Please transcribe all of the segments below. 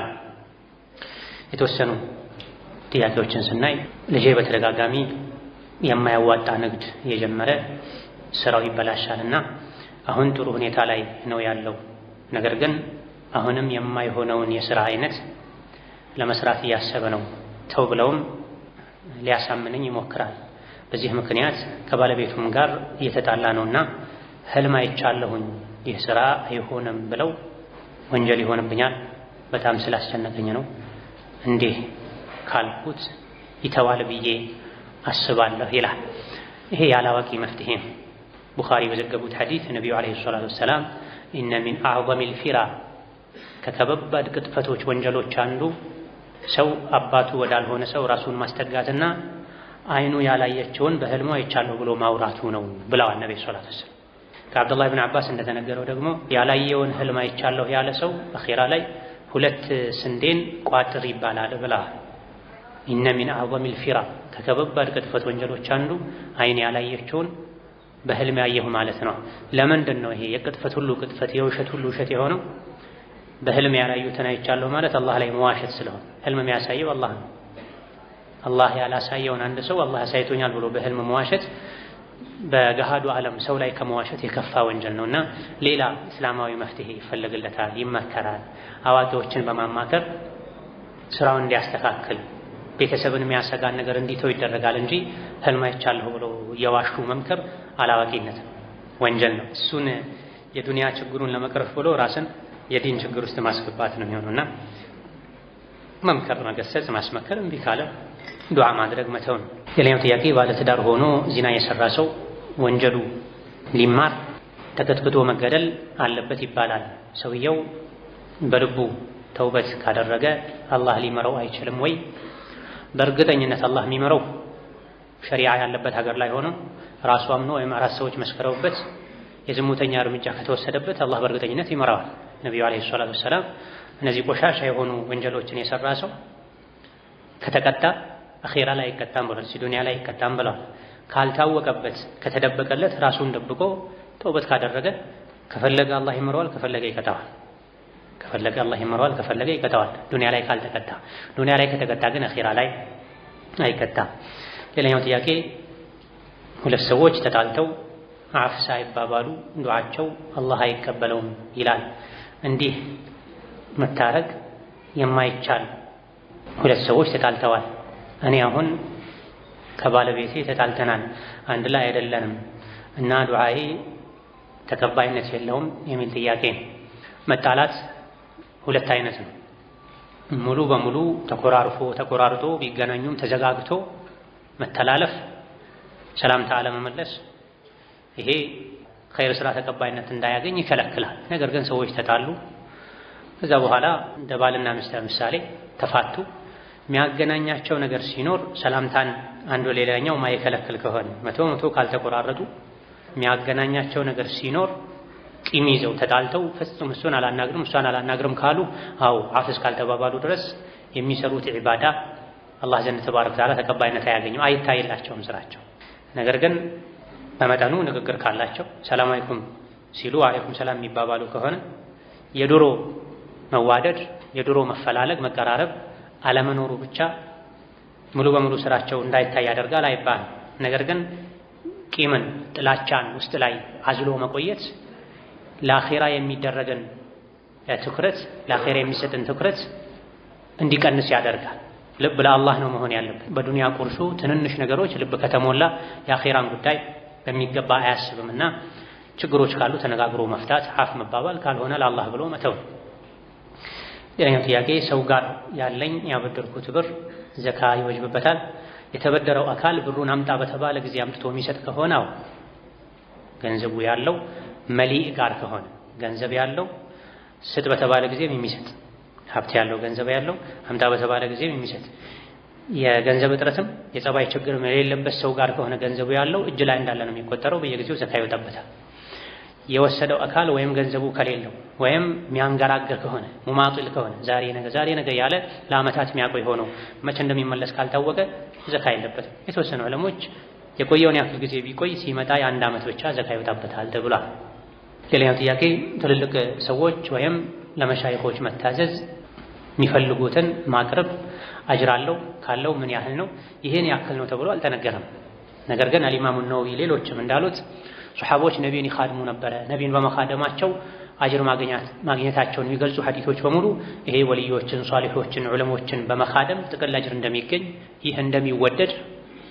ነው። የተወሰኑ ጥያቄዎችን ስናይ ልጄ በተደጋጋሚ የማያዋጣ ንግድ የጀመረ ስራው ይበላሻልና አሁን ጥሩ ሁኔታ ላይ ነው ያለው። ነገር ግን አሁንም የማይሆነውን የሥራ አይነት ለመስራት እያሰበ ነው። ተው ብለውም ሊያሳምነኝ ይሞክራል። በዚህ ምክንያት ከባለቤቱም ጋር እየተጣላ ነውና ህልም አይቻለሁኝ ይህ ስራ አይሆንም ብለው ወንጀል ይሆንብኛል። በጣም ስላስጨነቀኝ ነው እንዲህ ካልኩት ይተዋል ብዬ አስባለሁ ይላል። ይሄ ያላዋቂ መፍትሄ ነው። ቡኻሪ በዘገቡት ሐዲስ ነቢዩ ዓለይሂ ሰላቱ ወሰላም ኢነ ሚን አዕዘሚል ፊራ ከከባድ ቅጥፈቶች ወንጀሎች አንዱ ሰው አባቱ ወዳልሆነ ሰው ራሱን ማስጠጋትና አይኑ ያላየችውን በህልሙ አይቻለሁ ብሎ ማውራቱ ነው ብለዋል ነብዩ ሰለላሁ ዐለይሂ ወሰለም። ከአብዱላህ ብን አባስ እንደተነገረው ደግሞ ያላየውን ህልም አይቻለሁ ያለ ሰው አኺራ ላይ 2 ስንዴን ቋጥር ይባላል ብለዋል። ኢነ ሚን አዕዘሚል ፊራ ከከባድ ቅጥፈት ወንጀሎች አንዱ አይን ያላየችውን በህልም ያየሁ ማለት ነው። ለምንድን ነው ይሄ የቅጥፈት ሁሉ ቅጥፈት የውሸት ሁሉ ውሸት የሆነው? በህልም ያላዩትን አይቻለሁ ማለት አላህ ላይ መዋሸት ስለሆነ ህልም የሚያሳየው አላህ ነው። አላህ ያላሳየውን አንድ ሰው አላህ ያሳይቶኛል ብሎ በህልም መዋሸት በገሃዱ ዓለም ሰው ላይ ከመዋሸት የከፋ ወንጀል ነውና ሌላ እስላማዊ መፍትሄ ይፈልግለታል፣ ይመከራል። አዋቂዎችን በማማከር ስራውን እንዲያስተካክል ቤተሰብን የሚያሰጋን ነገር እንዲተው ይደረጋል እንጂ ህልም አይቻለሁ ብሎ የዋሹ መምከር አላዋቂነት ወንጀል ነው። እሱን የዱንያ ችግሩን ለመቅረፍ ብሎ ራስን የዲን ችግር ውስጥ ማስገባት ነው የሚሆነውና መምከር፣ መገሰጽ፣ ማስመከር እምቢ ካለ ዱዓ ማድረግ መተው ነው። ሌላኛው ጥያቄ ባለትዳር ሆኖ ዚና የሰራ ሰው ወንጀሉ ሊማር ተቀጥቅጦ መገደል አለበት ይባላል። ሰውየው በልቡ ተውበት ካደረገ አላህ ሊመረው አይችልም ወይ? በእርግጠኝነት አላህ የሚመረው ሸሪዓ ያለበት ሀገር ላይ ሆኖ ራሱ አምኖ ወይም 4 ሰዎች መስክረውበት የዝሙተኛ እርምጃ ከተወሰደበት አላህ በእርግጠኝነት ይመራዋል። ነቢዩ ዓለይሂ ሰላቱ ወሰላም እነዚህ ቆሻሻ የሆኑ ወንጀሎችን የሰራ ሰው ከተቀጣ አኺራ ላይ አይቀጣም ብለዋል፣ ዱንያ ላይ አይቀጣም ብለዋል። ካልታወቀበት ከተደበቀለት ራሱን ደብቆ ተውበት ካደረገ ከፈለገ አላህ ይመረዋል፣ ከፈለገ ይቀጣዋል። ከፈለገ አላህ ይመረዋል፣ ከፈለገ ይቀጣዋል። ዱንያ ላይ ካልተቀጣ፣ ዱንያ ላይ ከተቀጣ ግን አኺራ ላይ አይቀጣም። ሌላኛው ጥያቄ 2 ሰዎች ተጣልተው አፍ ሳይባባሉ ዱዓቸው አላህ አይቀበለውም ይላል። እንዲህ መታረቅ የማይቻል 2 ሰዎች ተጣልተዋል። እኔ አሁን ከባለቤቴ ተጣልተናል፣ አንድ ላይ አይደለንም እና ዱዓዬ ተቀባይነት የለውም የሚል ጥያቄ ነው። መጣላት 2 አይነት ነው። ሙሉ በሙሉ ተቆራርጦ ቢገናኙም ተዘጋግቶ መተላለፍ፣ ሰላምታ አለመመለስ፣ ይሄ ኸይር ስራ ተቀባይነት እንዳያገኝ ይከለክላል። ነገር ግን ሰዎች ተጣሉ፣ ከዛ በኋላ እንደ ባልና ሚስት ምሳሌ ተፋቱ። የሚያገናኛቸው ነገር ሲኖር ሰላምታን አንዱ ሌላኛው ማይከለክል ከሆነ መቶ ካልተቆራረጡ የሚያገናኛቸው ነገር ሲኖር ቂም ይዘው ተጣልተው ፍጹም እሱን አላናግርም እሷን አላናግርም ካሉ አው አፍስ ካልተባባሉ ድረስ የሚሰሩት ዒባዳ አላህ ዘንድ ተባረከ ወተዓላ ተቀባይነት አያገኙም፣ አይታይላቸውም ስራቸው። ነገር ግን በመጠኑ ንግግር ካላቸው ሰላም አለይኩም ሲሉ አለይኩም ሰላም የሚባባሉ ከሆነ የድሮ መዋደድ፣ የድሮ መፈላለግ፣ መቀራረብ አለመኖሩ ብቻ ሙሉ በሙሉ ስራቸው እንዳይታይ ያደርጋል አይባልም። ነገር ግን ቂምን፣ ጥላቻን ውስጥ ላይ አዝሎ መቆየት ለአኺራ የሚደረገን ትኩረት፣ ለአኺራ የሚሰጥን ትኩረት እንዲቀንስ ያደርጋል። ልብ ለአላህ ነው መሆን ያለበት። በዱንያ ቁርሱ ትንንሽ ነገሮች ልብ ከተሞላ የአኺራን ጉዳይ በሚገባ አያስብምና ችግሮች ካሉ ተነጋግሮ መፍታት፣ አፍ መባባል፣ ካልሆነ ለአላህ ብሎ መተው። ሌላኛው ጥያቄ ሰው ጋር ያለኝ ያበደርኩት ብር ዘካ ይወጅብበታል? የተበደረው አካል ብሩን አምጣ በተባለ ጊዜ አምጥቶ የሚሰጥ ከሆነ ገንዘቡ ያለው መሊእ ጋር ከሆነ ገንዘብ ያለው ስጥ በተባለ ጊዜም የሚሰጥ ሀብት ያለው ገንዘብ ያለው አምጣ በተባለ ጊዜም የሚሰጥ የገንዘብ እጥረትም የጸባይ ችግርም የሌለበት ሰው ጋር ከሆነ ገንዘቡ ያለው እጅ ላይ እንዳለ ነው የሚቆጠረው፣ በየጊዜው ዘካ ይወጣበታል። የወሰደው አካል ወይም ገንዘቡ ከሌለው ወይም የሚያንገራግር ከሆነ ሙማጢል ከሆነ ዛሬ ነገ ያለ ለዓመታት የሚያቆይ ሆኖ መቼ እንደሚመለስ ካልታወቀ ዘካ የለበትም። የተወሰኑ ዕለሞች የቆየውን ያክል ጊዜ ቢቆይ ሲመጣ የ1 ዓመት ብቻ ዘካ ይወጣበታል ተብሏል። ሌላኛው ጥያቄ ትልልቅ ሰዎች ወይም ለመሻይኾች መታዘዝ የሚፈልጉትን ማቅረብ አጅር አለው። ካለው ምን ያህል ነው? ይሄን ያክል ነው ተብሎ አልተነገረም። ነገር ግን አልኢማሙ ነወዊ ሌሎችም እንዳሉት ሱሐቦች ነቢዩን ይኻድሙ ነበረ። ነቢዩን በመኻደማቸው አጅር ማግኘታቸውን የሚገልጹ ሐዲሶች በሙሉ ይሄ ወልዮችን፣ ሷሊሖችን፣ ዑለሞችን በመኻደም ጥቅል አጅር እንደሚገኝ ይህ እንደሚወደድ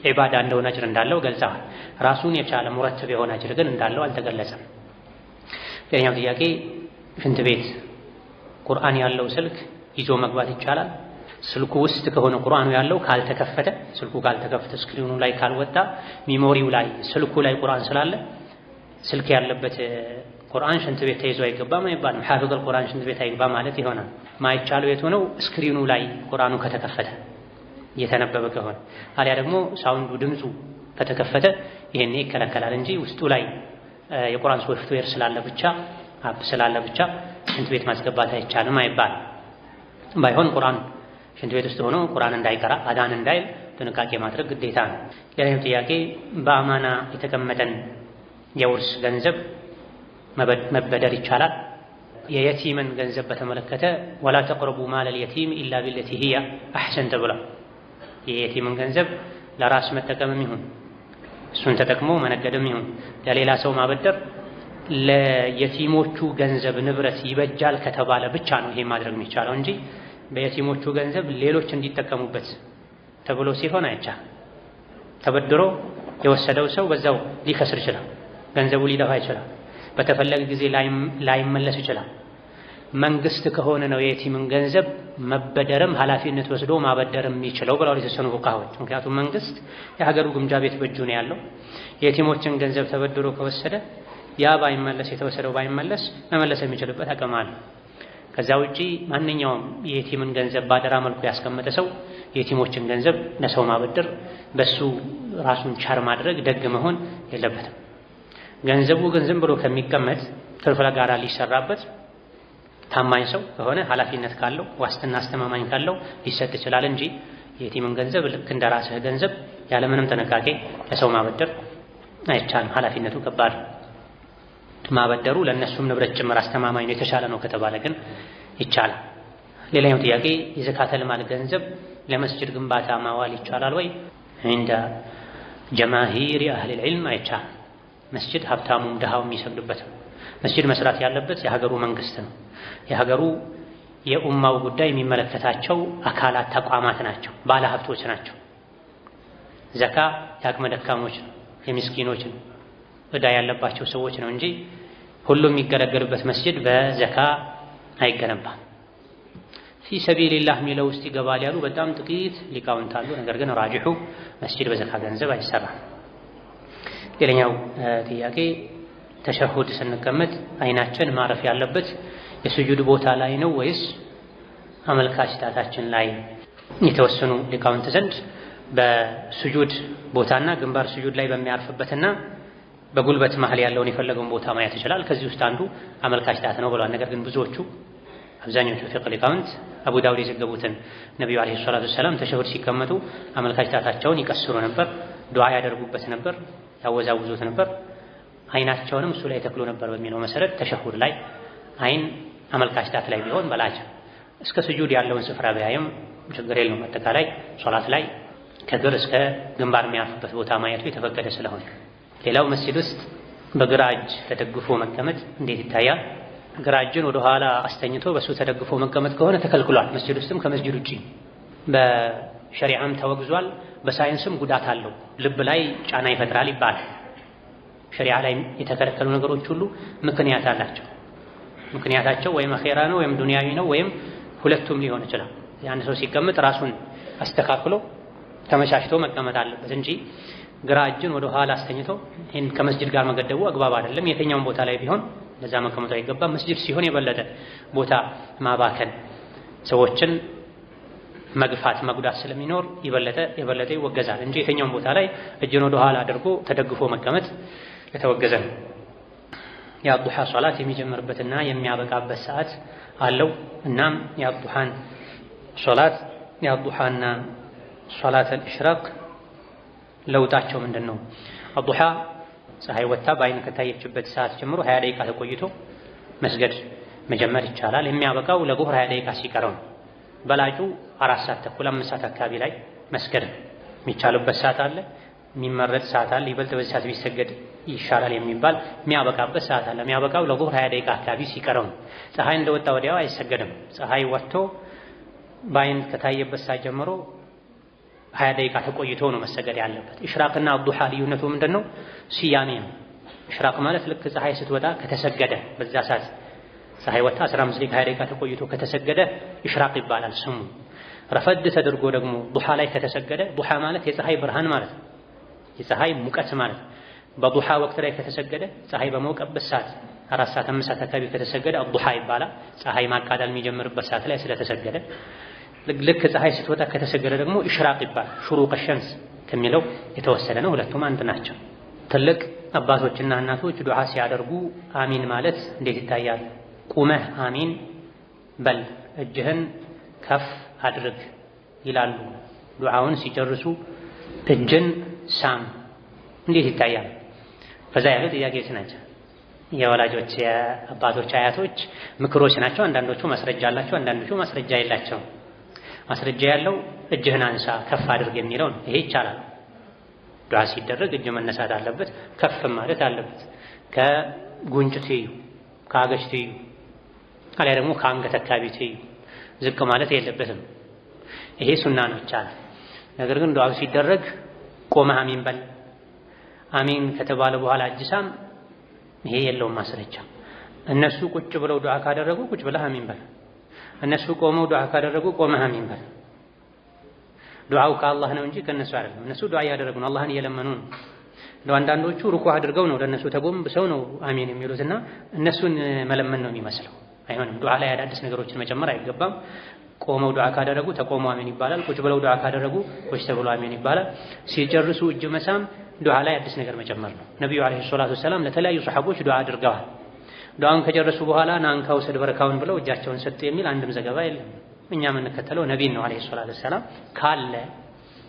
ዒባዳ እንደሆነ አጅር እንዳለው ገልጸዋል። ራሱን የቻለ ሙረተብ የሆነ አጅር ግን እንዳለው አልተገለጸም። ሌላኛው ጥያቄ ሽንት ቤት ቁርአን ያለው ስልክ ይዞ መግባት ይቻላል? ስልኩ ውስጥ ከሆነ ቁርአኑ ያለው ካልተከፈተ፣ ስልኩ ካልተከፈተ ስክሪኑ ላይ ካልወጣ፣ ሚሞሪው ላይ ስልኩ ላይ ቁርአን ስላለ ስልክ ያለበት ቁርአን ሽንት ቤት ተይዞ አይገባም አይባልም። ሐፊዘል ቁርአን ሽንት ቤት አይገባ ማለት ይሆናል። ማይቻለው የቱ ነው? ስክሪኑ ላይ ቁርአኑ ከተከፈተ እየተነበበ ከሆነ አሊያ ደግሞ ሳውንዱ ድምፁ ከተከፈተ ይሄኔ ይከለከላል እንጂ ውስጡ ላይ የቁርአን ሶፍትዌር ስላለ ብቻ አፕ ስላለ ብቻ ሽንት ቤት ማስገባት አይቻልም አይባልም። ባይሆን ቁርአን ሽንት ቤት ውስጥ ሆኖ ቁርአን እንዳይቀራ አዳን እንዳይል ጥንቃቄ ማድረግ ግዴታ ነው። ሌላኛው ጥያቄ በአማና የተቀመጠን የውርስ ገንዘብ መበደር ይቻላል? የየቲምን ገንዘብ በተመለከተ ወላ ተቅረቡ ማለል የቲም ኢላ ቢለቲ ሂየ አሕሰን ተብሏል። የየቲምን ገንዘብ ለራስ መጠቀምም ይሁን እሱን ተጠቅሞ መነገድም ይሁን ለሌላ ሰው ማበደር ለየቲሞቹ ገንዘብ ንብረት ይበጃል ከተባለ ብቻ ነው ይሄ ማድረግ የሚቻለው እንጂ በየቲሞቹ ገንዘብ ሌሎች እንዲጠቀሙበት ተብሎ ሲሆን አይቻልም። ተበድሮ የወሰደው ሰው በዛው ሊከስር ይችላል። ገንዘቡ ሊጠፋ ይችላል። በተፈለገ ጊዜ ላይመለስ ይችላል። መንግስት ከሆነ ነው የየቲምን ገንዘብ መበደርም ኃላፊነት ወስዶ ማበደርም የሚችለው ብለው የተወሰኑ ፉቃሃዎች። ምክንያቱም መንግስት የሀገሩ ግምጃ ቤት በእጁ ነው ያለው። የየቲሞችን ገንዘብ ተበድሮ ከወሰደ ያ ባይመለስ የተወሰደው ባይመለስ መመለስ የሚችልበት አቅም አለ። ከዛ ውጪ ማንኛውም የየቲምን ገንዘብ ባደራ መልኩ ያስቀመጠ ሰው የየቲሞችን ገንዘብ ለሰው ማበደር በሱ ራሱን ቻር ማድረግ ደግ መሆን የለበትም። ገንዘቡ ግን ዝም ብሎ ከሚቀመጥ ትርፍ ለጋራ ሊሰራበት ታማኝ ሰው ከሆነ ኃላፊነት ካለው ዋስትና አስተማማኝ ካለው ሊሰጥ ይችላል እንጂ የየቲምን ገንዘብ ልክ እንደ ራስህ ገንዘብ ያለምንም ጥንቃቄ ለሰው ማበደር አይቻልም። ኃላፊነቱ ከባድ። ማበደሩ ለእነሱም ንብረት ጭምር አስተማማኝ ነው የተሻለ ነው ከተባለ ግን ይቻላል። ሌላኛው ጥያቄ የዘካተል ማል ገንዘብ ለመስጂድ ግንባታ ማዋል ይቻላል ወይ? እንደ ጀማሂር አህል ዒልም አይቻልም። መስጂድ ሀብታሙም ድሃውም የሚሰግድበት ነው። መስጂድ መስራት ያለበት የሀገሩ መንግስት ነው። የሀገሩ የኡማው ጉዳይ የሚመለከታቸው አካላት ተቋማት ናቸው፣ ባለ ሀብቶች ናቸው። ዘካ የአቅመ ደካሞች ነው፣ የምስኪኖች ነው፣ ዕዳ ያለባቸው ሰዎች ነው እንጂ ሁሉም የሚገለገልበት መስጂድ በዘካ አይገነባም። ፊ ሰቢልላህ የሚለው ውስጥ ይገባል ያሉ በጣም ጥቂት ሊቃውንት አሉ። ነገር ግን ራጅሑ መስጂድ በዘካ ገንዘብ አይሰራም። ሌላኛው ጥያቄ ተሸሁድ ስንቀመጥ አይናችን ማረፍ ያለበት የስጁድ ቦታ ላይ ነው ወይስ አመልካች ጣታችን ላይ? የተወሰኑ ሊቃውንት ዘንድ በስጁድ ቦታና ግንባር ስጁድ ላይ በሚያርፍበትና በጉልበት መሃል ያለውን የፈለገውን ቦታ ማየት ይችላል። ከዚህ ውስጥ አንዱ አመልካች ጣት ነው ብሏል። ነገር ግን ብዙዎቹ አብዛኞቹ ፊቅህ ሊቃውንት አቡ ዳውድ የዘገቡትን ነቢዩ ዓለይሂ ሰላቱ ወሰላም ተሸሁድ ሲቀመጡ አመልካች ጣታቸውን ይቀስሩ ነበር፣ ዱዓ ያደርጉበት ነበር፣ ያወዛውዙት ነበር፣ አይናቸውንም እሱ ላይ ተክሎ ነበር በሚለው መሰረት ተሸሁድ ላይ አይን አመልካች ጣት ላይ ቢሆን በላጭ። እስከ ስጁድ ያለውን ስፍራ ቢያይም ችግር የለውም። አጠቃላይ ሶላት ላይ ከእግር እስከ ግንባር የሚያርፍበት ቦታ ማየቱ የተፈቀደ ስለሆነ። ሌላው መስጂድ ውስጥ በግራ እጅ ተደግፎ መቀመጥ እንዴት ይታያል? ግራ እጅን ወደ ኋላ አስተኝቶ በሱ ተደግፎ መቀመጥ ከሆነ ተከልክሏል። መስጂድ ውስጥም ከመስጂድ ውጪ በሸሪዓም ተወግዟል። በሳይንስም ጉዳት አለው። ልብ ላይ ጫና ይፈጥራል ይባላል። ሸሪዓ ላይ የተከለከሉ ነገሮች ሁሉ ምክንያት አላቸው። ምክንያታቸው ወይም አኼራ ነው ወይም ዱንያዊ ነው ወይም ሁለቱም ሊሆን ይችላል። አንድ ሰው ሲቀመጥ ራሱን አስተካክሎ ተመቻችቶ መቀመጥ አለበት እንጂ ግራ እጅን ወደ ኋላ አስተኝቶ ይህን ከመስጂድ ጋር መገደቡ አግባብ አይደለም። የትኛውም ቦታ ላይ ቢሆን ለዛ መቀመጡ አይገባም። መስጂድ ሲሆን የበለጠ ቦታ ማባከን፣ ሰዎችን መግፋት፣ መጉዳት ስለሚኖር የበለጠ ይወገዛል እንጂ የትኛውም ቦታ ላይ እጅን ወደ ኋላ አድርጎ ተደግፎ መቀመጥ የተወገዘ ነው። የአዱሃ ሶላት የሚጀምርበትና የሚያበቃበት ሰዓት አለው። እናም የአዱሃን ሶላት የአዱሃና ሶላት አልኢሽራቅ ለውጣቸው ምንድን ነው? አዱሃ ፀሐይ ወጥታ በአይን ከታየችበት ሰዓት ጀምሮ 20 ደቂቃ ተቆይቶ መስገድ መጀመር ይቻላል። የሚያበቃው ለዙህር 20 ደቂቃ ሲቀረው ነው። በላጩ 4 ሰዓት ተኩል 5 ሰዓት አካባቢ ላይ መስገድ የሚቻልበት ሰዓት አለ፣ የሚመረጥ ሰዓት አለ። ይበልጥ በዚህ ሰዓት ቢሰገድ ይሻላል የሚባል የሚያበቃበት ሰዓት አለ። የሚያበቃው ለዙህር 20 ደቂቃ አካባቢ ሲቀረው። ፀሐይ እንደወጣ ወዲያው አይሰገድም። ፀሐይ ወጥቶ በአይን ከታየበት ሰዓት ጀምሮ 20 ደቂቃ ተቆይቶ ነው መሰገድ ያለበት። ኢሽራቅና ዱሃ ልዩነቱ ምንድነው? ስያሜ ነው። ኢሽራቅ ማለት ልክ ፀሐይ ስትወጣ ከተሰገደ በዛ ሰዓት ፀሐይ ወጣ 15 ደቂቃ 20 ደቂቃ ተቆይቶ ከተሰገደ ኢሽራቅ ይባላል ስሙ። ረፈድ ተደርጎ ደግሞ ዱሃ ላይ ከተሰገደ ዱሃ ማለት የፀሐይ ብርሃን ማለት ነው፣ የፀሐይ ሙቀት ማለት ነው። በዱሃ ወቅት ላይ ከተሰገደ ፀሐይ በመውቀበት ሰዓት 4 ሰዓት 5 ሰዓት አካባቢ ከተሰገደ ዱሃ ይባላል። ፀሐይ ማቃጠል የሚጀምርበት ሰዓት ላይ ስለተሰገደ። ልክ ፀሐይ ስትወጣ ከተሰገደ ደግሞ ኢሽራቅ ይባላል። ሹሩቅ ሸምስ ከሚለው የተወሰደ ነው። ሁለቱም አንድ ናቸው። ትልቅ አባቶችና እናቶች ዱዓ ሲያደርጉ አሚን ማለት እንዴት ይታያል? ቁመህ አሚን በል፣ እጅህን ከፍ አድርግ ይላሉ። ዱዓውን ሲጨርሱ እጅን ሳም እንዴት ይታያል? በዛ ያሉ ጥያቄዎች ናቸው። የወላጆች የአባቶች አያቶች ምክሮች ናቸው። አንዳንዶቹ ማስረጃ አላቸው፣ አንዳንዶቹ ማስረጃ የላቸው። ማስረጃ ያለው እጅህን አንሳ ከፍ አድርግ የሚለው ነው። ይሄ ይቻላል። ዱዓ ሲደረግ እጅ መነሳት አለበት፣ ከፍ ማለት አለበት። ከጉንጭ ትይዩ፣ ከአገጭ ትይዩ፣ አሊያ ደግሞ ከአንገት አካባቢ ትይዩ ዝቅ ማለት የለበትም። ይሄ ሱና ነው፣ ይቻላል። ነገር ግን ዱዓ ሲደረግ ቆመህ አሚን በል። አሚን ከተባለ በኋላ እጅ ሳም፣ ይሄ የለውም ማስረጃ። እነሱ ቁጭ ብለው ዱዓ ካደረጉ ቁጭ ብለህ አሚን በል። እነሱ ቆመው ዱዓ ካደረጉ ቆመህ አሚን በል። ዱዓው ከአላህ ነው እንጂ ከነሱ አይደለም። እነሱ ዱዓ እያደረጉ ነው፣ አላህን እየለመኑ ነው። አንዳንዶቹ ሩኩዕ አድርገው ነው ለነሱ ተጎንብሰው ነው አሚን የሚሉትና እነሱን መለመን ነው የሚመስለው። አይሆንም። ዱዓ ላይ አዳዲስ ነገሮችን መጨመር አይገባም። ቆመው ዱዓ ካደረጉ ተቆሙ አሚን ይባላል። ቁጭ ብለው ዱዓ ካደረጉ ቁጭ ተብሎ አሚን ይባላል። ሲጨርሱ እጅ መሳም ዱዓ ላይ አዲስ ነገር መጨመር ነው። ነብዩ አለይሂ ሰላቱ ወሰላም ለተለያዩ ሰሐቦች ዱዓ አድርገዋል። ዱዓውን ከጨረሱ በኋላ ናንካ ውሰድ በረካውን ብለው እጃቸውን ሰጡ የሚል አንድም ዘገባ የለም። እኛ የምንከተለው ነቢይን ነው አለይሂ ሰላቱ ወሰላም።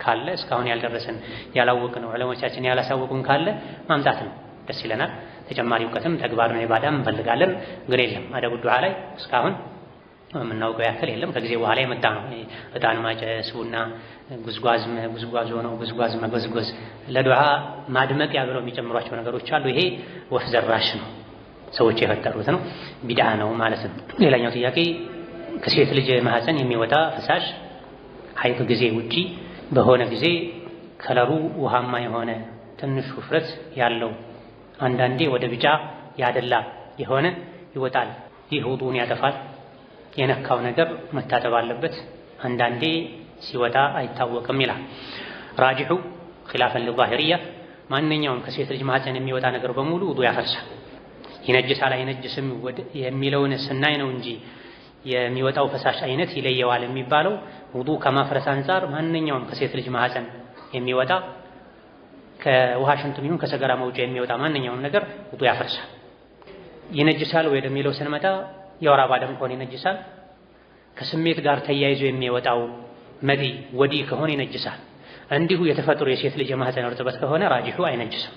ካለ እስካሁን ያልደረሰን ያላወቅነው ዑለሞቻችን ያላሳወቁን ካለ ማምጣት ነው፣ ደስ ይለናል። ተጨማሪ እውቀትም ተግባር ነው ኢባዳም እንፈልጋለን። ግን የለም አደቡ ዱዓ ላይ እስካሁን የምናውቀው ያክል የለም። ከጊዜ በኋላ የመጣ ነው። እጣን ማጨስ፣ ቡና ጉዝጓዝ ሆነው ጉዝጓዝ መጎዝጎዝ ለዱዓ ማድመቂያ ብለው የሚጨምሯቸው ነገሮች አሉ። ይሄ ወፍ ዘራሽ ነው፣ ሰዎች የፈጠሩት ነው፣ ቢድዓ ነው ማለት ነው። ሌላኛው ጥያቄ ከሴት ልጅ ማህፀን የሚወጣ ፈሳሽ ሐይድ ጊዜ ውጪ በሆነ ጊዜ ከለሩ ውሃማ የሆነ ትንሽ ውፍረት ያለው አንዳንዴ ወደ ቢጫ ያደላ የሆነ ይወጣል። ይህ ውዱን ያጠፋል? የነካው ነገር መታጠብ አለበት። አንዳንዴ ሲወጣ አይታወቅም ይላል። ራጂሑ ኺላፈን ለዛሂሪያ ማንኛውም ከሴት ልጅ ማህፀን የሚወጣ ነገር በሙሉ ውዱ ያፈርሳል። ይነጅሳል አይነጅስም የሚለውን ስናይ ነው እንጂ የሚወጣው ፈሳሽ አይነት ይለየዋል የሚባለው ውዱ ከማፍረስ አንፃር ማንኛውም ከሴት ልጅ ማህፀን የሚወጣ ከውሃ ሽንትም ይሁን ከሰገራ መውጫ የሚወጣ ማንኛውም ነገር ውዱ ያፈርሳል። ይነጅሳል ወይ ወደሚለው ስንመጣ የወር አበባ ደም ከሆነ ይነጅሳል። ከስሜት ጋር ተያይዞ የሚወጣው መዲ ወዲ ከሆነ ይነጅሳል። እንዲሁ የተፈጥሮ የሴት ልጅ የማህፀን እርጥበት ከሆነ ራጂሑ አይነጅስም።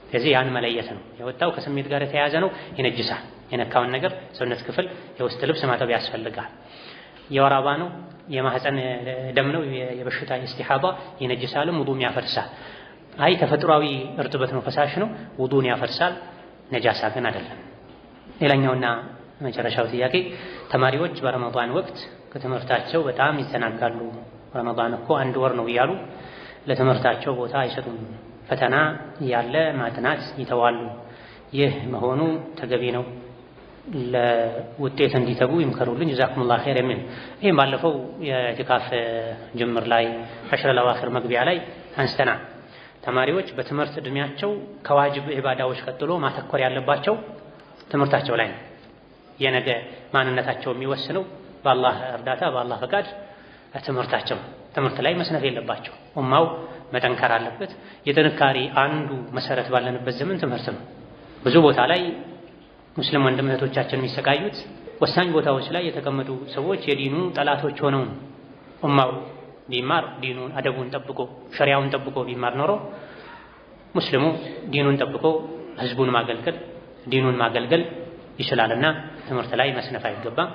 ስለዚህ ያን መለየት ነው። የወጣው ከስሜት ጋር የተያያዘ ነው ይነጅሳል። የነካውን ነገር ሰውነት ክፍል የውስጥ ልብስ ማጠብ ያስፈልጋል። የወር አበባ ነው የማህፀን ደም ነው የበሽታ ኢስቲሃባ ይነጅሳልም ውዱም ያፈርሳል። አይ ተፈጥሯዊ እርጥበት ነው ፈሳሽ ነው ውዱን ያፈርሳል፣ ነጃሳ ግን አይደለም። ሌላኛውና መጨረሻው ጥያቄ ተማሪዎች በረመዳን ወቅት ከትምህርታቸው በጣም ይዘናጋሉ። ረመዳን እኮ 1 ወር ነው እያሉ ለትምህርታቸው ቦታ አይሰጡም። ፈተና ያለ ማጥናት ይተዋሉ። ይህ መሆኑ ተገቢ ነው? ለውጤት እንዲተጉ ይምከሩልኝ ጀዛኩሙላህ ኸይር የሚል ይህም ባለፈው የኢዕቲካፍ ጅምር ላይ ዐሽረል አዋኺር መግቢያ ላይ አንስተናል። ተማሪዎች በትምህርት እድሜያቸው ከዋጅብ ኢባዳዎች ቀጥሎ ማተኮር ያለባቸው ትምህርታቸው ላይ ነው። የነገ ማንነታቸው የሚወስነው በአላህ እርዳታ በአላህ ፈቃድ ትምህርታቸው ትምህርት ላይ መስነፍ የለባቸው። ኡማው መጠንከር አለበት። የጥንካሬ አንዱ መሰረት ባለንበት ዘመን ትምህርት ነው። ብዙ ቦታ ላይ ሙስሊም ወንድም እህቶቻችን የሚሰቃዩት ወሳኝ ቦታዎች ላይ የተቀመጡ ሰዎች የዲኑ ጠላቶች ሆነው ነው። ኡማው ቢማር ዲኑን አደቡን ጠብቆ ሸሪዓውን ጠብቆ ቢማር ኖሮ ሙስሊሙ ዲኑን ጠብቆ ህዝቡን ማገልገል ዲኑን ማገልገል ይችላልና ትምህርት ላይ መስነፍ አይገባም።